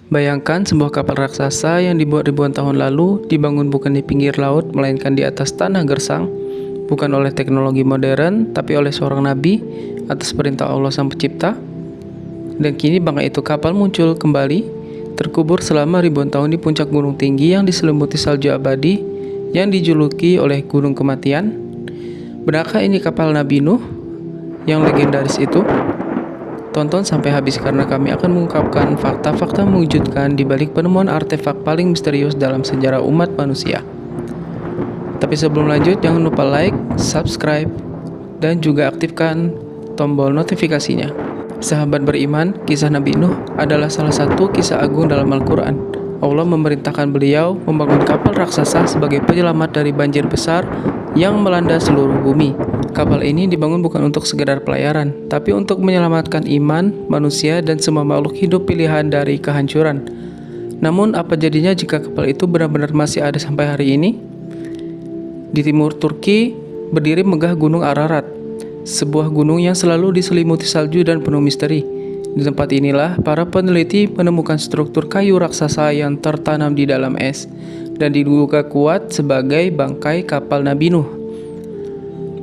Bayangkan sebuah kapal raksasa yang dibuat ribuan tahun lalu dibangun bukan di pinggir laut melainkan di atas tanah gersang, bukan oleh teknologi modern tapi oleh seorang nabi atas perintah Allah Sang Pencipta. Dan kini bangkai itu kapal muncul kembali, terkubur selama ribuan tahun di puncak gunung tinggi yang diselimuti salju abadi yang dijuluki oleh Gunung Kematian. Benarkah ini kapal Nabi Nuh yang legendaris itu? Tonton sampai habis karena kami akan mengungkapkan fakta-fakta mengejutkan di balik penemuan artefak paling misterius dalam sejarah umat manusia. Tapi sebelum lanjut, jangan lupa like, subscribe, dan juga aktifkan tombol notifikasinya. Sahabat beriman, kisah Nabi Nuh adalah salah satu kisah agung dalam Al-Quran. Allah memerintahkan beliau membangun kapal raksasa sebagai penyelamat dari banjir besar yang melanda seluruh bumi. Kapal ini dibangun bukan untuk sekedar pelayaran, tapi untuk menyelamatkan iman, manusia, dan semua makhluk hidup pilihan dari kehancuran. Namun, apa jadinya jika kapal itu benar-benar masih ada sampai hari ini? Di timur Turki, berdiri megah Gunung Ararat, sebuah gunung yang selalu diselimuti salju dan penuh misteri. Di tempat inilah, para peneliti menemukan struktur kayu raksasa yang tertanam di dalam es, dan diduga kuat sebagai bangkai kapal Nabi Nuh.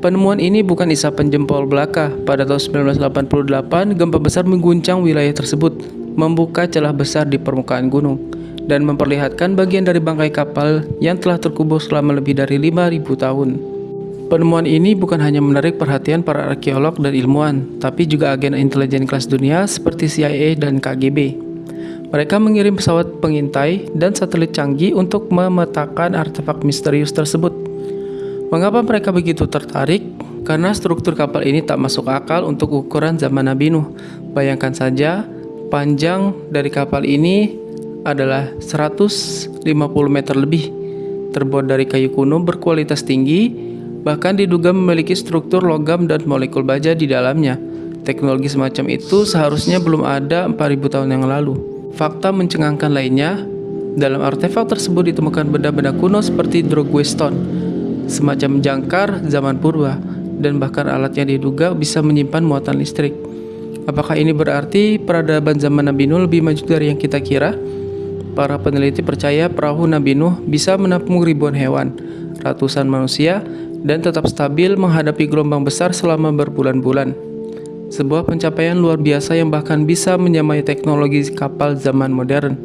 Penemuan ini bukan isapan jempol belaka. Pada tahun 1988, gempa besar mengguncang wilayah tersebut, membuka celah besar di permukaan gunung, dan memperlihatkan bagian dari bangkai kapal yang telah terkubur selama lebih dari 5.000 tahun. Penemuan ini bukan hanya menarik perhatian para arkeolog dan ilmuwan, tapi juga agen intelijen kelas dunia seperti CIA dan KGB. Mereka mengirim pesawat pengintai dan satelit canggih untuk memetakan artefak misterius tersebut. Mengapa mereka begitu tertarik? Karena struktur kapal ini tak masuk akal untuk ukuran zaman Nabi Nuh. Bayangkan saja, panjang dari kapal ini adalah 150 meter lebih, terbuat dari kayu kuno berkualitas tinggi, bahkan diduga memiliki struktur logam dan molekul baja di dalamnya. Teknologi semacam itu seharusnya belum ada 4.000 tahun yang lalu. Fakta mencengangkan lainnya, dalam artefak tersebut ditemukan benda-benda kuno seperti Drogwe Stone, semacam jangkar zaman purba, dan bahkan alat yang diduga bisa menyimpan muatan listrik. Apakah ini berarti peradaban zaman Nabi Nuh lebih maju dari yang kita kira? Para peneliti percaya perahu Nabi Nuh bisa menampung ribuan hewan, ratusan manusia, dan tetap stabil menghadapi gelombang besar selama berbulan-bulan. Sebuah pencapaian luar biasa yang bahkan bisa menyamai teknologi kapal zaman modern.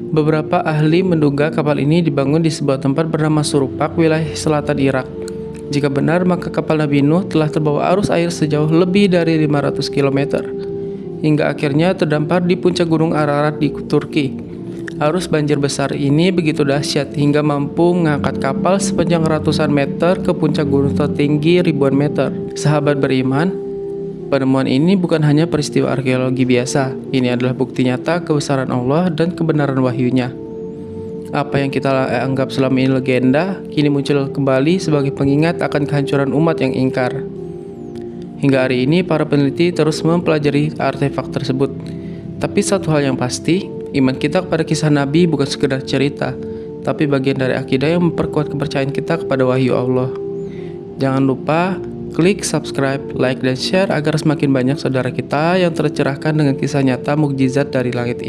Beberapa ahli menduga kapal ini dibangun di sebuah tempat bernama Surupak, wilayah selatan Irak. Jika benar, maka kapal Nabi Nuh telah terbawa arus air sejauh lebih dari 500 km, hingga akhirnya terdampar di puncak Gunung Ararat di Turki. Arus banjir besar ini begitu dahsyat hingga mampu mengangkat kapal sepanjang ratusan meter ke puncak gunung tertinggi ribuan meter. Sahabat beriman, penemuan ini bukan hanya peristiwa arkeologi biasa. Ini adalah bukti nyata kebesaran Allah dan kebenaran wahyunya. Apa yang kita anggap selama ini legenda, kini muncul kembali sebagai pengingat akan kehancuran umat yang ingkar. Hingga hari ini, para peneliti terus mempelajari artefak tersebut. Tapi satu hal yang pasti, iman kita kepada kisah Nabi bukan sekedar cerita, tapi bagian dari akidah yang memperkuat kepercayaan kita kepada wahyu Allah. Jangan lupa klik subscribe, like, dan share agar semakin banyak saudara kita yang tercerahkan dengan kisah nyata mukjizat dari langit ini.